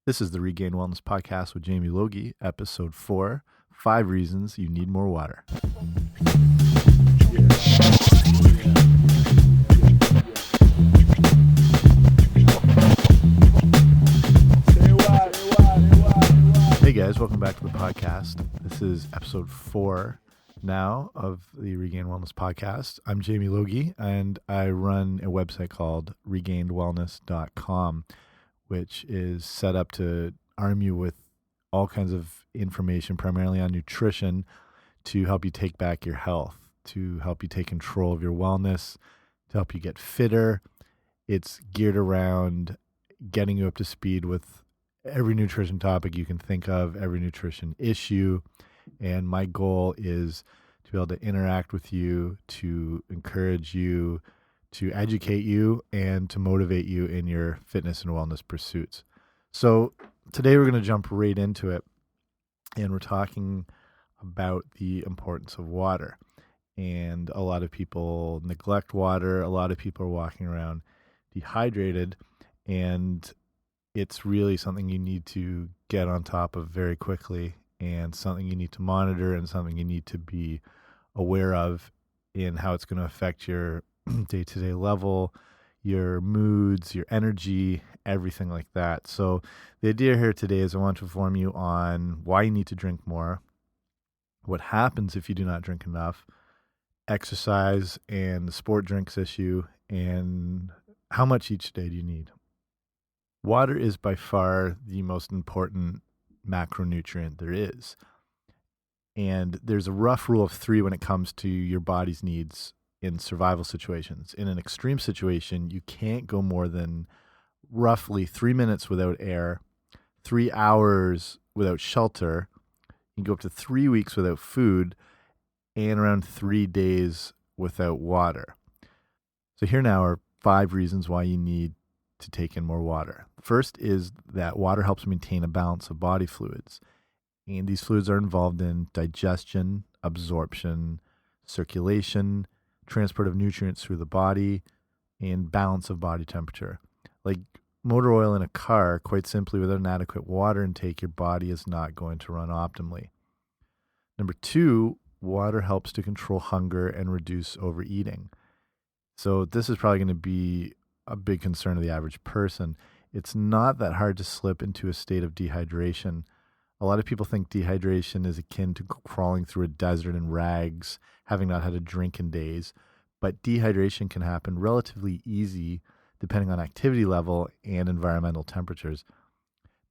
This is the Regained Wellness Podcast with Jamie Logie, episode 4, 5 Reasons You Need More Water. Hey guys, welcome back to the podcast. This is episode 4 now of the Regained Wellness Podcast. I'm Jamie Logie, and I run a website called regainedwellness.com, which is set up to arm you with all kinds of information, primarily on nutrition, to help you take back your health, to help you take control of your wellness, to help you get fitter. It's geared around getting you up to speed with every nutrition topic you can think of, every nutrition issue. And my goal is to be able to interact with you, to encourage you, to educate you, and to motivate you in your fitness and wellness pursuits. So today we're going to jump right into it, and we're talking about the importance of water. And a lot of people neglect water. A lot of people are walking around dehydrated, and it's really something you need to get on top of very quickly, and something you need to monitor, and something you need to be aware of in how it's going to affect your day-to-day level, your moods, your energy, everything like that. So the idea here today is I want to inform you on why you need to drink more, what happens if you do not drink enough, exercise and the sport drinks issue, and how much each day do you need. Water is by far the most important macronutrient there is. And there's a rough rule of 3 when it comes to your body's needs in survival situations. In an extreme situation, you can't go more than roughly 3 minutes without air, 3 hours without shelter. You can go up to 3 weeks without food, and around 3 days without water. So here now are 5 reasons why you need to take in more water. First is that water helps maintain a balance of body fluids. And these fluids are involved in digestion, absorption, circulation, transport of nutrients through the body, and balance of body temperature. Like motor oil in a car, quite simply, without an adequate water intake, your body is not going to run optimally. Number 2, water helps to control hunger and reduce overeating. So this is probably going to be a big concern of the average person. It's not that hard to slip into a state of dehydration. A lot of people think dehydration is akin to crawling through a desert in rags, having not had a drink in days. But dehydration can happen relatively easy depending on activity level and environmental temperatures.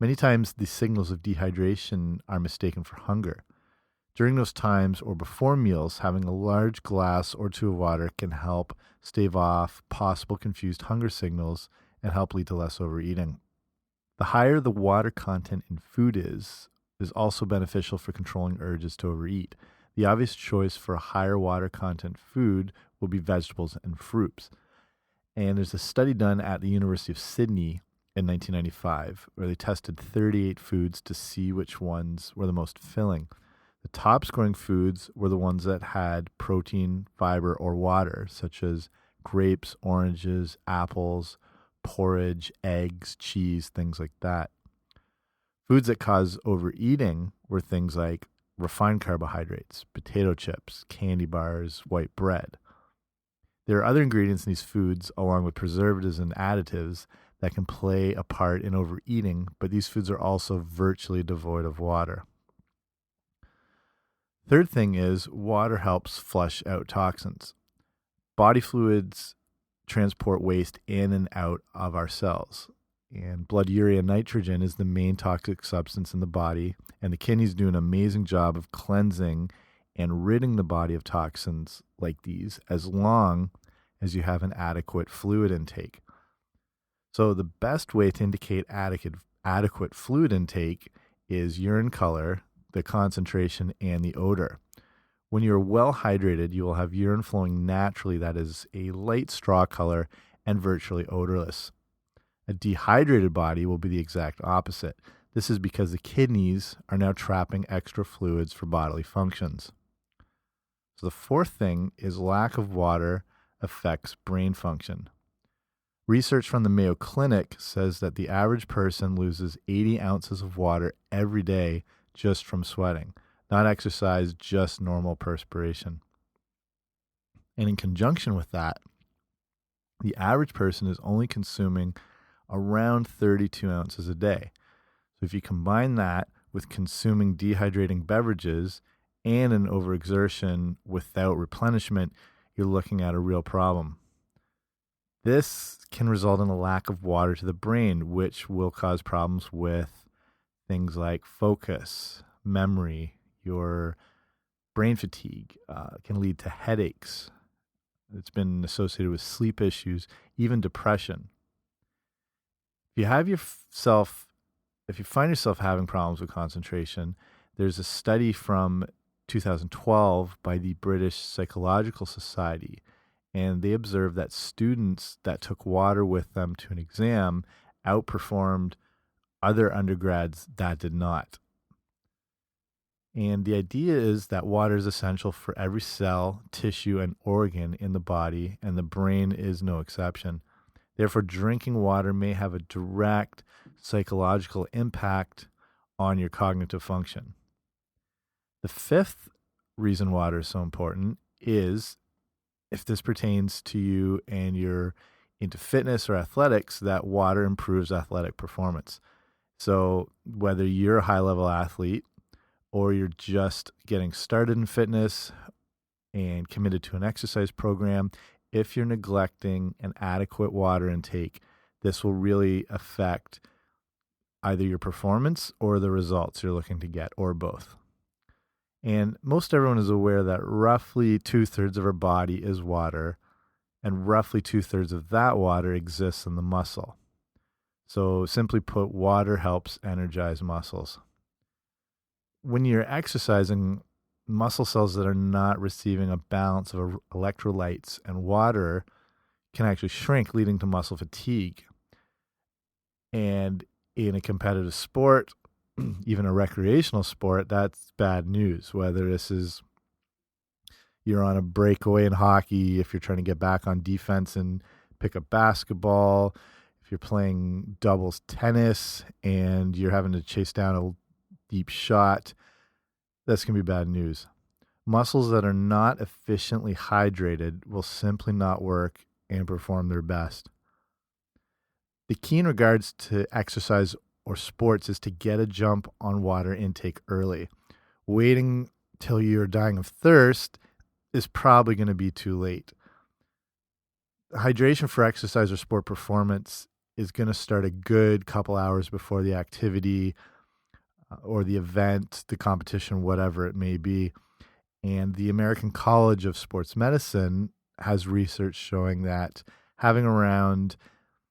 Many times the signals of dehydration are mistaken for hunger. During those times or before meals, having a large glass or 2 of water can help stave off possible confused hunger signals and help lead to less overeating. The higher the water content in food is also beneficial for controlling urges to overeat. The obvious choice for a higher water content food will be vegetables and fruits. And there's a study done at the University of Sydney in 1995 where they tested 38 foods to see which ones were the most filling. The top scoring foods were the ones that had protein, fiber, or water, such as grapes, oranges, apples, porridge, eggs, cheese, things like that. Foods that cause overeating were things like refined carbohydrates, potato chips, candy bars, white bread. There are other ingredients in these foods, along with preservatives and additives, that can play a part in overeating, but these foods are also virtually devoid of water. Third thing is water helps flush out toxins. Body fluids transport waste in and out of our cells. And blood urea nitrogen is the main toxic substance in the body, and the kidneys do an amazing job of cleansing and ridding the body of toxins like these as long as you have an adequate fluid intake. So the best way to indicate adequate fluid intake is urine color, the concentration, and the odor. When you're well hydrated, you will have urine flowing naturally that is a light straw color and virtually odorless. A dehydrated body will be the exact opposite. This is because the kidneys are now trapping extra fluids for bodily functions. So the fourth thing is lack of water affects brain function. Research from the Mayo Clinic says that the average person loses 80 ounces of water every day just from sweating, not exercise, just normal perspiration. And in conjunction with that, the average person is only consuming around 32 ounces a day. So if you combine that with consuming dehydrating beverages and an overexertion without replenishment, you're looking at a real problem. This can result in a lack of water to the brain, which will cause problems with things like focus, memory, your brain fatigue, can lead to headaches. It's been associated with sleep issues, even depression. If you find yourself having problems with concentration, there's a study from 2012 by the British Psychological Society, and they observed that students that took water with them to an exam outperformed other undergrads that did not. And the idea is that water is essential for every cell, tissue, and organ in the body, and the brain is no exception. Therefore, drinking water may have a direct psychological impact on your cognitive function. The fifth reason water is so important is, if this pertains to you and you're into fitness or athletics, that water improves athletic performance. So whether you're a high-level athlete or you're just getting started in fitness and committed to an exercise program, if you're neglecting an adequate water intake, this will really affect either your performance or the results you're looking to get, or both. And most everyone is aware that roughly 2/3 of our body is water, and roughly 2/3 of that water exists in the muscle. So simply put, water helps energize muscles. When you're exercising, muscle cells that are not receiving a balance of electrolytes and water can actually shrink, leading to muscle fatigue. And in a competitive sport, even a recreational sport, that's bad news. Whether this is you're on a breakaway in hockey, if you're trying to get back on defense and pick up basketball, if you're playing doubles tennis and you're having to chase down a deep shot, that's going to be bad news. Muscles that are not efficiently hydrated will simply not work and perform their best. The key in regards to exercise or sports is to get a jump on water intake early. Waiting till you're dying of thirst is probably going to be too late. Hydration for exercise or sport performance is going to start a good couple hours before the activity or the event, the competition, whatever it may be. And the American College of Sports Medicine has research showing that having around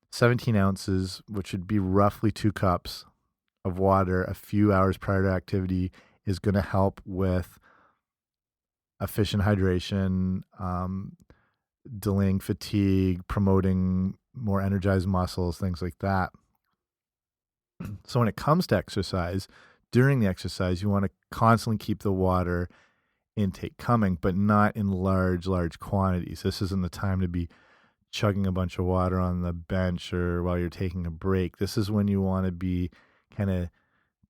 17 ounces, which would be roughly 2 cups of water a few hours prior to activity, is going to help with efficient hydration, delaying fatigue, promoting more energized muscles, things like that. So when it comes to exercise, during the exercise, you want to constantly keep the water intake coming, but not in large quantities. This isn't the time to be chugging a bunch of water on the bench or while you're taking a break. This is when you want to be kind of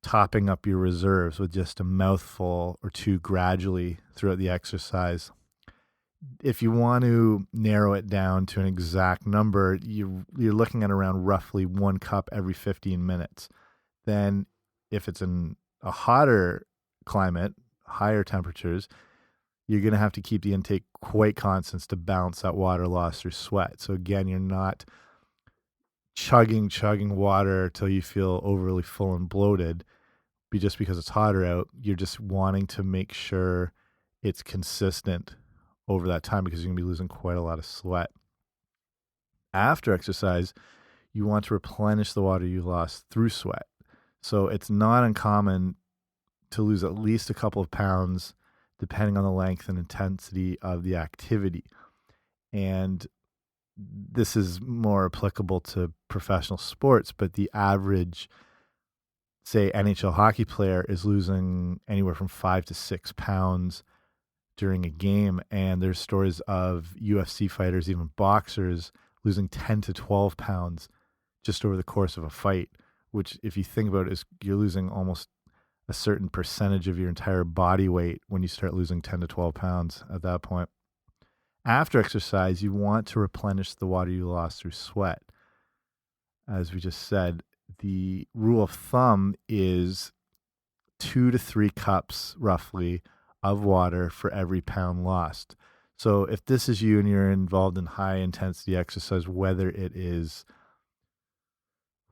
topping up your reserves with just a mouthful or two gradually throughout the exercise. If you want to narrow it down to an exact number, you're looking at around roughly 1 cup every 15 minutes. Then if it's in a hotter climate, higher temperatures, you're going to have to keep the intake quite constant to balance that water loss through sweat. So again, you're not chugging water till you feel overly full and bloated, just because it's hotter out. You're just wanting to make sure it's consistent over that time, because you're going to be losing quite a lot of sweat. After exercise, you want to replenish the water you lost through sweat. So it's not uncommon to lose at least a couple of pounds depending on the length and intensity of the activity. And this is more applicable to professional sports, but the average, say, NHL hockey player is losing anywhere from 5 to 6 pounds during a game. And there's stories of UFC fighters, even boxers, losing 10 to 12 pounds just over the course of a fight, which if you think about it, is you're losing almost a certain percentage of your entire body weight when you start losing 10 to 12 pounds at that point. After exercise, you want to replenish the water you lost through sweat. As we just said, the rule of thumb is 2 to 3 cups roughly of water for every pound lost. So if this is you and you're involved in high intensity exercise, whether it is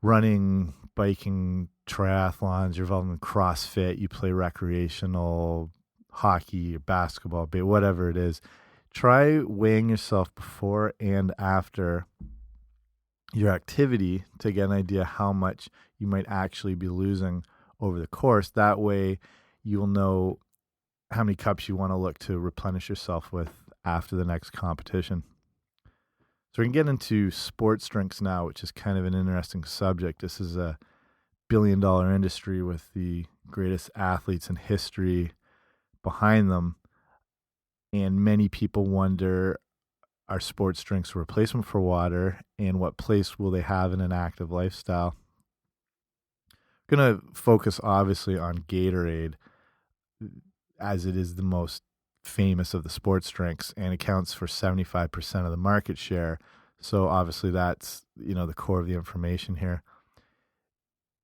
running, biking, triathlons, you're involved in CrossFit, you play recreational hockey, basketball, whatever it is, try weighing yourself before and after your activity to get an idea how much you might actually be losing over the course. That way you'll know how many cups you want to look to replenish yourself with after the next competition. So we can get into sports drinks now, which is kind of an interesting subject. This is a billion-dollar industry with the greatest athletes in history behind them. And many people wonder, are sports drinks a replacement for water, and what place will they have in an active lifestyle? I'm going to focus obviously on Gatorade, as it is the most famous of the sports drinks and accounts for 75% of the market share. So obviously that's, the core of the information here.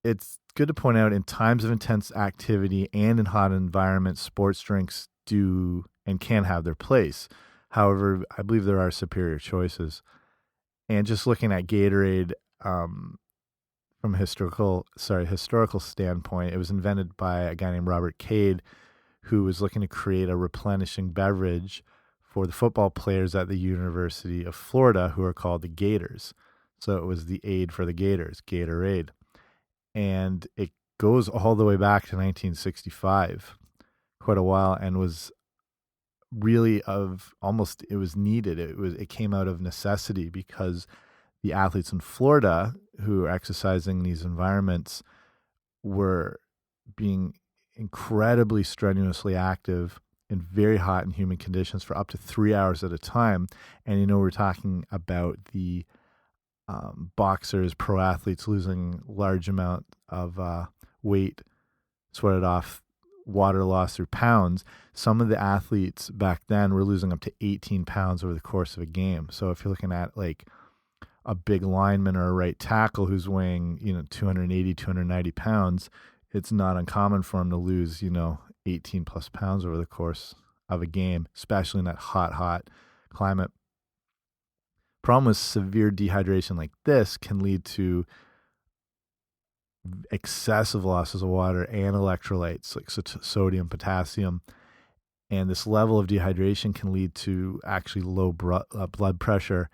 It's good to point out, in times of intense activity and in hot environments, sports drinks do and can have their place. However, I believe there are superior choices. And just looking at Gatorade from a historical standpoint, it was invented by a guy named Robert Cade, who was looking to create a replenishing beverage for the football players at the University of Florida, who are called the Gators. So it was the aid for the Gators, Gatorade. And it goes all the way back to 1965, quite a while, and was really it was needed. It came out of necessity because the athletes in Florida who are exercising in these environments were being incredibly strenuously active in very hot and humid conditions for up to 3 hours at a time. And we're talking about the boxers, pro athletes losing large amount of weight, sweated off, water loss through pounds. Some of the athletes back then were losing up to 18 pounds over the course of a game. So if you're looking at like a big lineman or a right tackle who's weighing 280, 290 pounds, it's not uncommon for him to lose 18 plus pounds over the course of a game, especially in that hot climate. Problem with severe dehydration like this can lead to excessive losses of water and electrolytes like sodium, potassium. And this level of dehydration can lead to actually low blood pressure.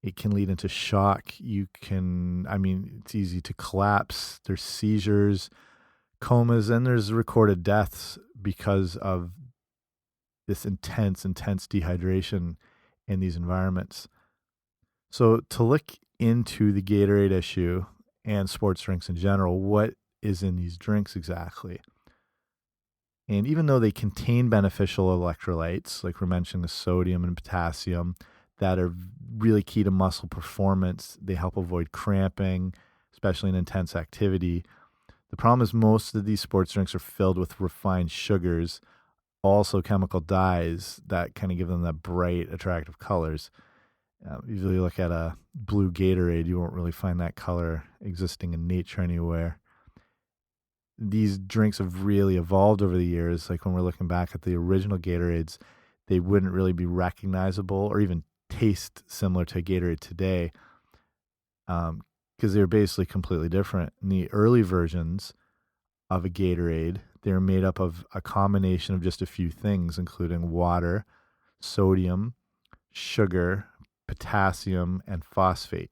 It can lead into shock. It's easy to collapse. There's seizures, comas, and there's recorded deaths because of this intense dehydration in these environments. So to look into the Gatorade issue and sports drinks in general, what is in these drinks exactly? And even though they contain beneficial electrolytes, like we're mentioning the sodium and potassium, that are really key to muscle performance, they help avoid cramping, especially in intense activity. The problem is most of these sports drinks are filled with refined sugars, also chemical dyes that kind of give them that bright, attractive colors. If you look at a blue Gatorade, you won't really find that color existing in nature anywhere. These drinks have really evolved over the years. Like when we're looking back at the original Gatorades, they wouldn't really be recognizable or even taste similar to a Gatorade today because they were basically completely different. In the early versions of a Gatorade, they were made up of a combination of just a few things, including water, sodium, sugar, potassium, and phosphate.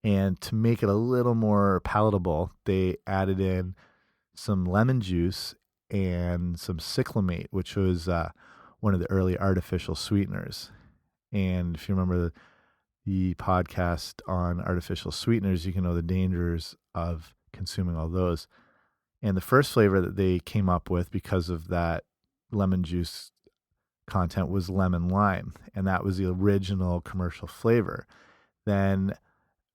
And to make it a little more palatable, they added in some lemon juice and some cyclamate, which was one of the early artificial sweeteners. And if you remember the podcast on artificial sweeteners, you can know the dangers of consuming all those. And the first flavor that they came up with because of that lemon juice content was lemon lime. And that was the original commercial flavor. Then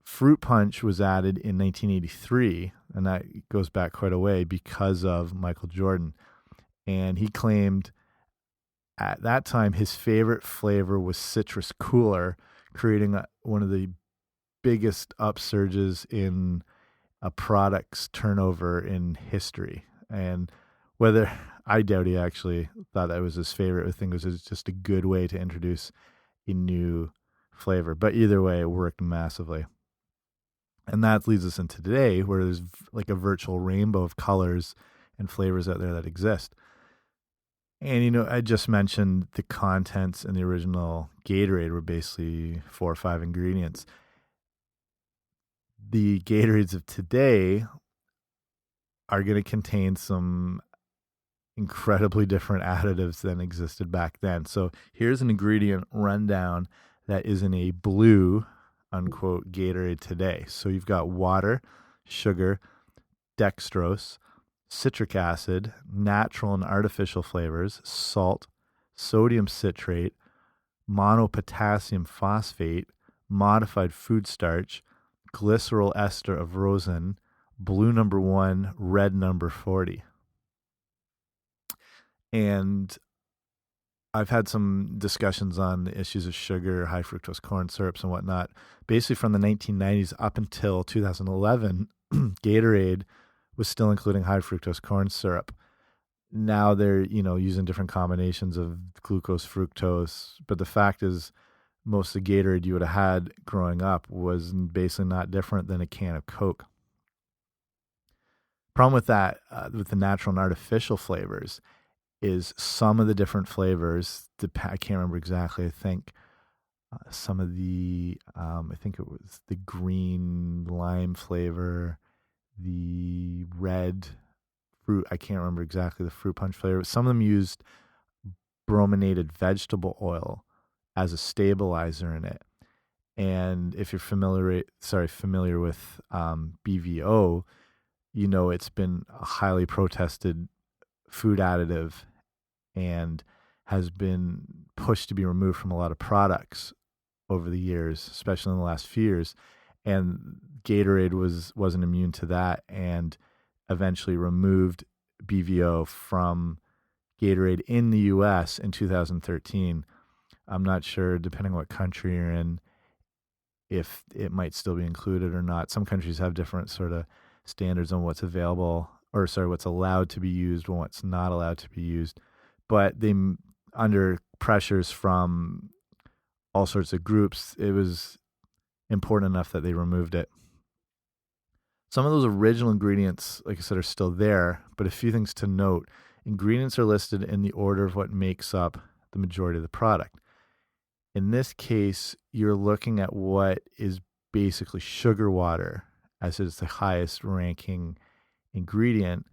fruit punch was added in 1983, and that goes back quite a way because of Michael Jordan. And he claimed at that time his favorite flavor was citrus cooler, creating one of the biggest upsurges in a product's turnover in history. And whether I doubt he actually thought that was his favorite, I think it was just a good way to introduce a new flavor. But either way, it worked massively. And that leads us into today, where there's like a virtual rainbow of colors and flavors out there that exist. And, I just mentioned the contents in the original Gatorade were basically 4 or 5 ingredients. The Gatorades of today are going to contain some incredibly different additives than existed back then. So here's an ingredient rundown that is in a blue, unquote, Gatorade today. So you've got water, sugar, dextrose, citric acid, natural and artificial flavors, salt, sodium citrate, monopotassium phosphate, modified food starch, glycerol ester of rosin, blue number 1, red number 40. And I've had some discussions on the issues of sugar, high fructose corn syrups and whatnot. Basically from the 1990s up until 2011, Gatorade was still including high fructose corn syrup. Now they're, using different combinations of glucose, fructose. But the fact is, most of the Gatorade you would have had growing up was basically not different than a can of Coke. Problem with that, with the natural and artificial flavors, is some of the different flavors, I can't remember exactly, I think some of the, I think it was the green lime flavor, the red fruit, I can't remember exactly the fruit punch flavor. Some of them used brominated vegetable oil as a stabilizer in it. And if you're familiar with BVO, it's been a highly protested food additive and has been pushed to be removed from a lot of products over the years, especially in the last few years. And Gatorade wasn't immune to that and eventually removed BVO from Gatorade in the US in 2013. I'm not sure, depending on what country you're in, if it might still be included or not. Some countries have different sort of standards on what's what's allowed to be used and what's not allowed to be used. But they, under pressures from all sorts of groups, it was important enough that they removed it. Some of those original ingredients, like I said, are still there, but a few things to note. Ingredients are listed in the order of what makes up the majority of the product. In this case, you're looking at what is basically sugar water, as it's the highest ranking ingredient.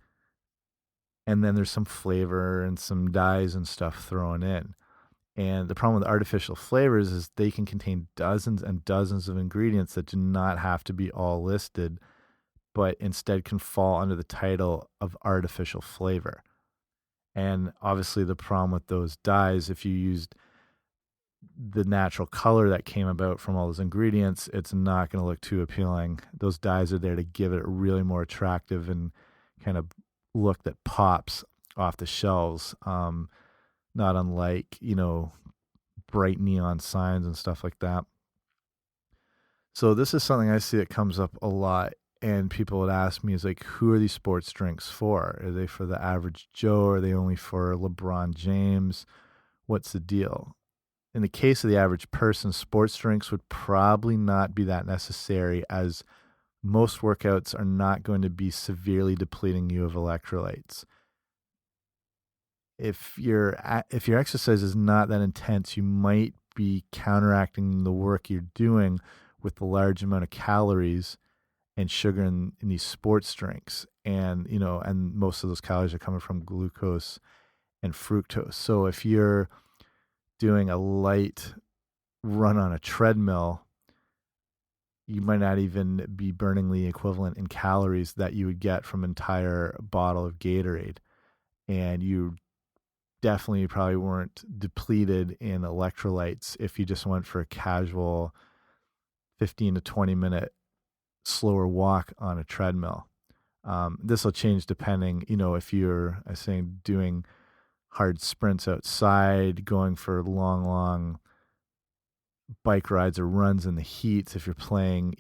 And then there's some flavor and some dyes and stuff thrown in. And the problem with artificial flavors is they can contain dozens and dozens of ingredients that do not have to be all listed, but instead can fall under the title of artificial flavor. And obviously the problem with those dyes, if you used the natural color that came about from all those ingredients, it's not going to look too appealing. Those dyes are there to give it a really more attractive and kind of look that pops off the shelves. Not unlike, bright neon signs and stuff like that. So this is something I see that comes up a lot, and people would ask me, is like, who are these sports drinks for? Are they for the average Joe? Are they only for LeBron James? What's the deal? In the case of the average person, sports drinks would probably not be that necessary, as most workouts are not going to be severely depleting you of electrolytes. If your exercise is not that intense, you might be counteracting the work you're doing with the large amount of calories and sugar in these sports drinks. And, and most of those calories are coming from glucose and fructose. So if you're doing a light run on a treadmill, you might not even be burning the equivalent in calories that you would get from an entire bottle of Gatorade. And you definitely probably weren't depleted in electrolytes if you just went for a casual 15 to 20 minute slower walk on a treadmill. This will change depending, if you're, I was saying, doing hard sprints outside, going for long bike rides or runs in the heat. If you're playing,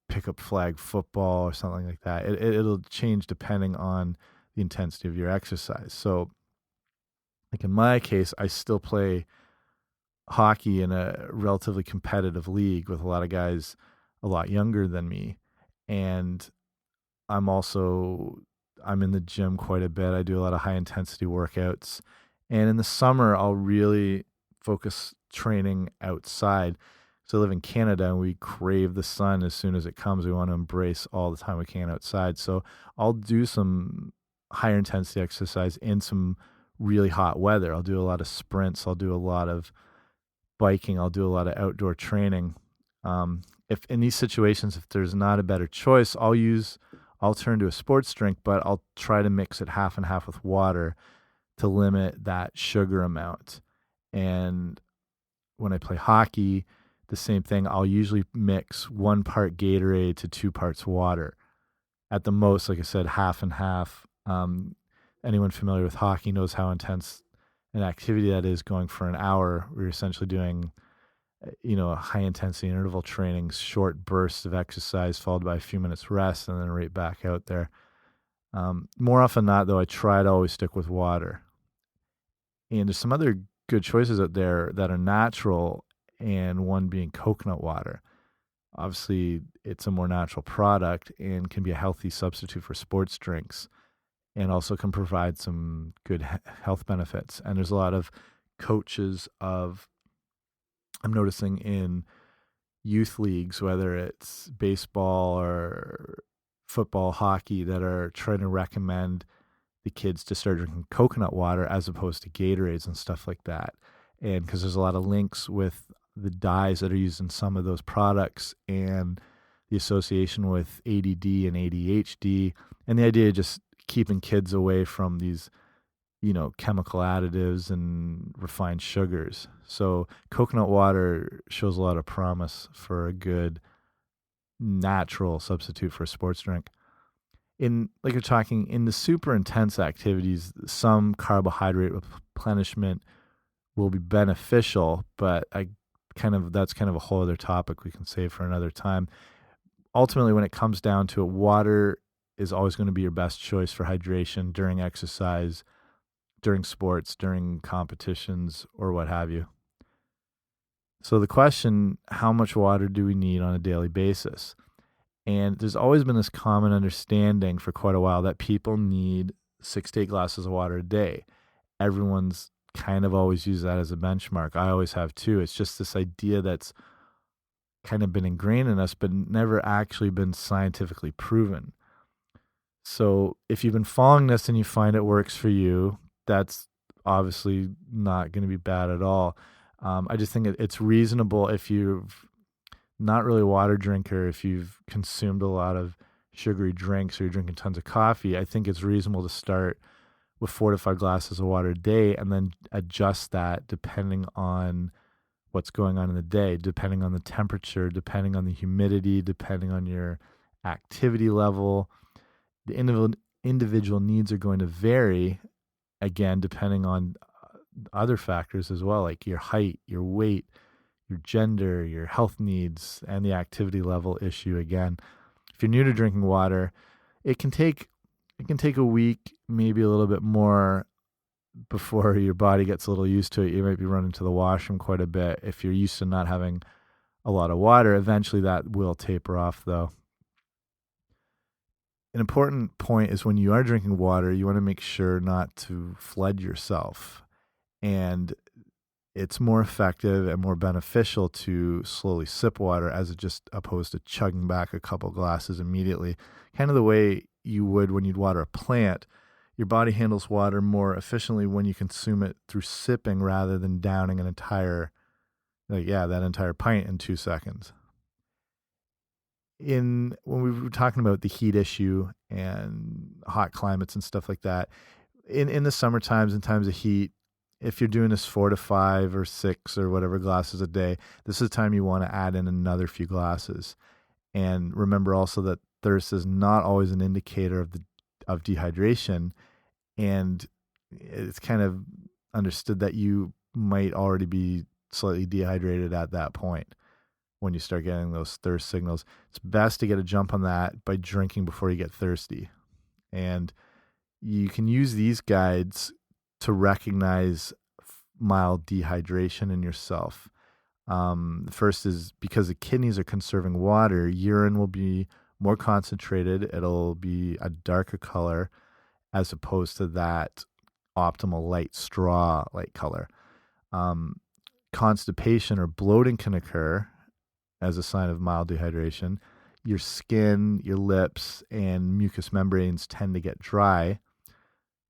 pickup flag football or something like that, it'll change depending on the intensity of your exercise. So, like in my case, I still play hockey in a relatively competitive league with a lot of guys a lot younger than me. And I'm in the gym quite a bit. I do a lot of high intensity workouts. And in the summer, I'll really focus training outside. So I live in Canada and we crave the sun as soon as it comes. We want to embrace all the time we can outside. So I'll do some higher intensity exercise in some really hot weather. I'll do a lot of sprints. I'll do a lot of biking. I'll do a lot of outdoor training. If in these situations, if there's not a better choice, I'll turn to a sports drink, but I'll try to mix it half and half with water to limit that sugar amount. And when I play hockey, the same thing. I'll usually mix 1 part Gatorade to 2 parts water. At the most, like I said, half and half. Anyone familiar with hockey knows how intense an activity that is, going for an hour. We're essentially doing, a high intensity interval training, short bursts of exercise followed by a few minutes rest and then right back out there. More often than not, though, I try to always stick with water. And there's some other good choices out there that are natural, and one being coconut water. Obviously, it's a more natural product and can be a healthy substitute for sports drinks, and also can provide some good health benefits. And there's a lot of coaches I'm noticing in youth leagues, whether it's baseball or football, hockey, that are trying to recommend the kids to start drinking coconut water as opposed to Gatorades and stuff like that. And because there's a lot of links with the dyes that are used in some of those products and the association with ADD and ADHD, and the idea of just keeping kids away from these, chemical additives and refined sugars. So coconut water shows a lot of promise for a good natural substitute for a sports drink. Like you're talking, in the super intense activities, some carbohydrate replenishment will be beneficial, but that's kind of a whole other topic we can save for another time. Ultimately, when it comes down to it, water is always going to be your best choice for hydration during exercise, during sports, during competitions, or what have you. So the question, how much water do we need on a daily basis? And there's always been this common understanding for quite a while that people need 6 to 8 glasses of water a day. Everyone's kind of always used that as a benchmark. I always have too. It's just this idea that's kind of been ingrained in us, but never actually been scientifically proven. So if you've been following this and you find it works for you, that's obviously not going to be bad at all. I just think it's reasonable if you've not really a water drinker, if you've consumed a lot of sugary drinks or you're drinking tons of coffee, I think it's reasonable to start with 4 to 5 glasses of water a day and then adjust that depending on what's going on in the day, depending on the temperature, depending on the humidity, depending on your activity level. The individual needs are going to vary, again, depending on other factors as well, like your height, your weight, your gender, your health needs, and the activity level issue. Again, if you're new to drinking water, it can take a week, maybe a little bit more, before your body gets a little used to it. You might be running to the washroom quite a bit. If you're used to not having a lot of water, eventually that will taper off, though. An important point is when you are drinking water, you want to make sure not to flood yourself. And it's more effective and more beneficial to slowly sip water as just opposed to chugging back a couple glasses immediately. Kind of the way you would when you'd water a plant. Your body handles water more efficiently when you consume it through sipping rather than downing that entire pint in 2 seconds. When we were talking about the heat issue and hot climates and stuff like that, in the summer times and times of heat, if you're doing this 4 to 5 or 6 or whatever glasses a day, this is the time you want to add in another few glasses. And remember also that thirst is not always an indicator of dehydration, and it's kind of understood that you might already be slightly dehydrated at that point when you start getting those thirst signals. It's best to get a jump on that by drinking before you get thirsty. And you can use these guides to recognize mild dehydration in yourself. First is because the kidneys are conserving water, urine will be more concentrated. It'll be a darker color as opposed to that optimal light straw-like color. Constipation or bloating can occur as a sign of mild dehydration. Your skin, your lips, and mucous membranes tend to get dry.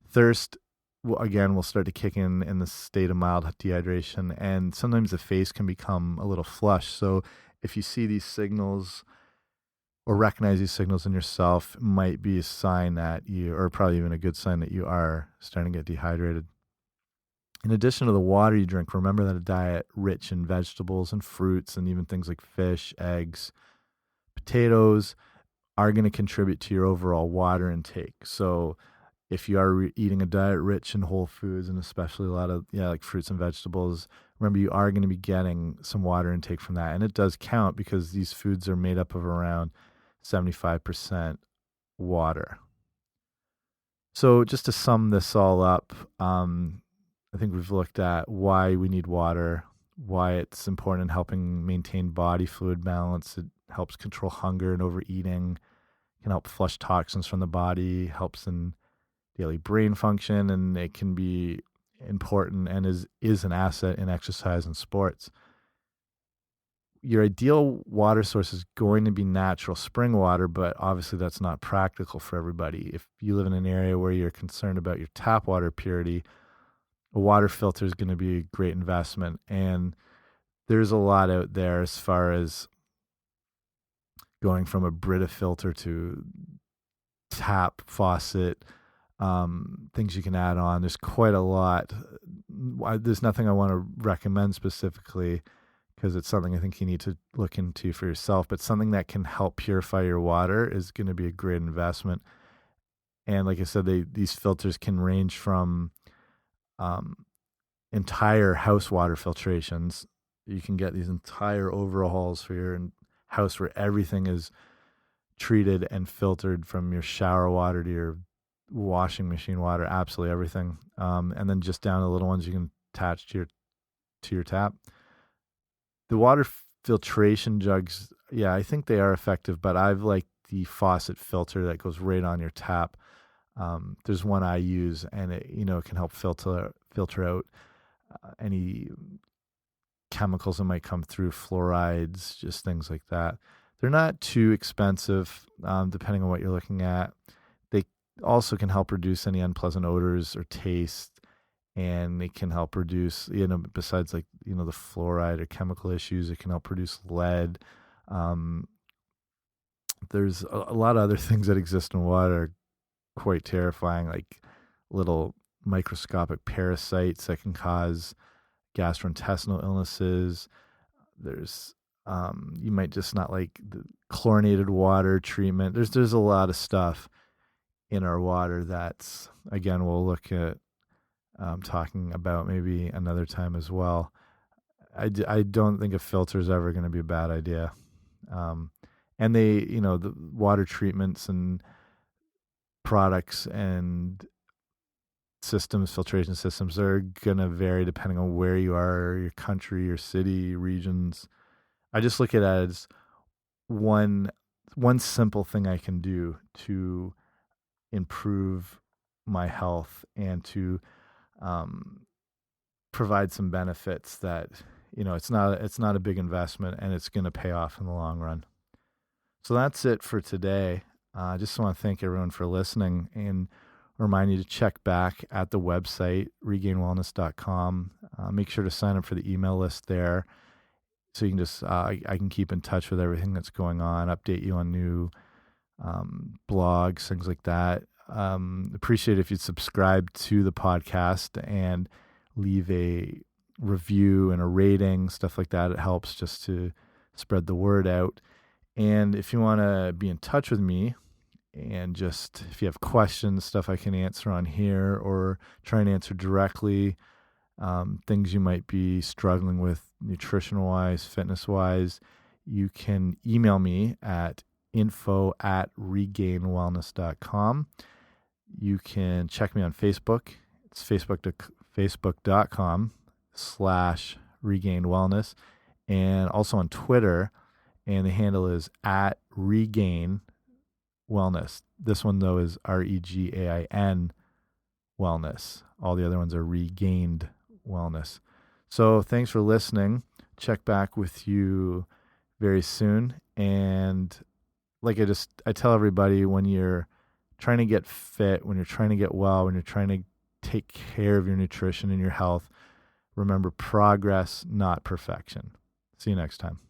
Thirst, will start to kick in the state of mild dehydration, and sometimes the face can become a little flushed. So if you see these signals or recognize these signals in yourself, it might be a sign that you, or probably even a good sign that you are starting to get dehydrated. In addition to the water you drink, remember that a diet rich in vegetables and fruits and even things like fish, eggs, potatoes are going to contribute to your overall water intake. So if you are eating a diet rich in whole foods and especially a lot of like fruits and vegetables, remember you are going to be getting some water intake from that. And it does count because these foods are made up of around 75% water. So just to sum this all up, I think we've looked at why we need water, why it's important in helping maintain body fluid balance. It helps control hunger and overeating, can help flush toxins from the body, helps in daily brain function, and it can be important and is an asset in exercise and sports. Your ideal water source is going to be natural spring water, but obviously that's not practical for everybody. If you live in an area where you're concerned about your tap water purity, a water filter is going to be a great investment. And there's a lot out there as far as going from a Brita filter to tap faucet, things you can add on. There's quite a lot. There's nothing I want to recommend specifically because it's something I think you need to look into for yourself, but something that can help purify your water is going to be a great investment. And like I said, these filters can range from entire house water filtrations. You can get these entire overhauls for your house where everything is treated and filtered, from your shower water to your washing machine water, absolutely everything. And then just down to the little ones you can attach to your tap. The water filtration jugs, I think they are effective, but I've liked the faucet filter that goes right on your tap. There's one I use, and it can help filter out any chemicals that might come through, fluorides, just things like that. They're not too expensive, depending on what you're looking at. They also can help reduce any unpleasant odors or taste, and they can help reduce, besides the fluoride or chemical issues, it can help reduce lead. There's a lot of other things that exist in water quite terrifying, like little microscopic parasites that can cause gastrointestinal illnesses. There's you might just not like the chlorinated water treatment. There's a lot of stuff in our water that's, again, we'll look at talking about maybe another time as well. I don't think a filter is ever going to be a bad idea. And they, the water treatments and products and systems, filtration systems, are going to vary depending on where you are, your country, your city, regions. I just look at it as one simple thing I can do to improve my health and to provide some benefits that, it's not a big investment, and it's going to pay off in the long run. So that's it for today. I just want to thank everyone for listening and remind you to check back at the website, regainedwellness.com. Make sure to sign up for the email list there so you can just, I can keep in touch with everything that's going on, update you on new blogs, things like that. Appreciate if you'd subscribe to the podcast and leave a review and a rating, stuff like that. It helps just to spread the word out. And if you want to be in touch with me and just if you have questions, stuff I can answer on here or try and answer directly, things you might be struggling with nutrition-wise, fitness-wise, you can email me at info@regainedwellness.com. You can check me on Facebook. It's facebook.com/regainedwellness, and also on Twitter, and the handle is @regainwellness. This one, though, is REGAIN wellness. All the other ones are regained wellness. So thanks for listening. Check back with you very soon. And like I tell everybody, when you're trying to get fit, when you're trying to get well, when you're trying to take care of your nutrition and your health, remember progress, not perfection. See you next time.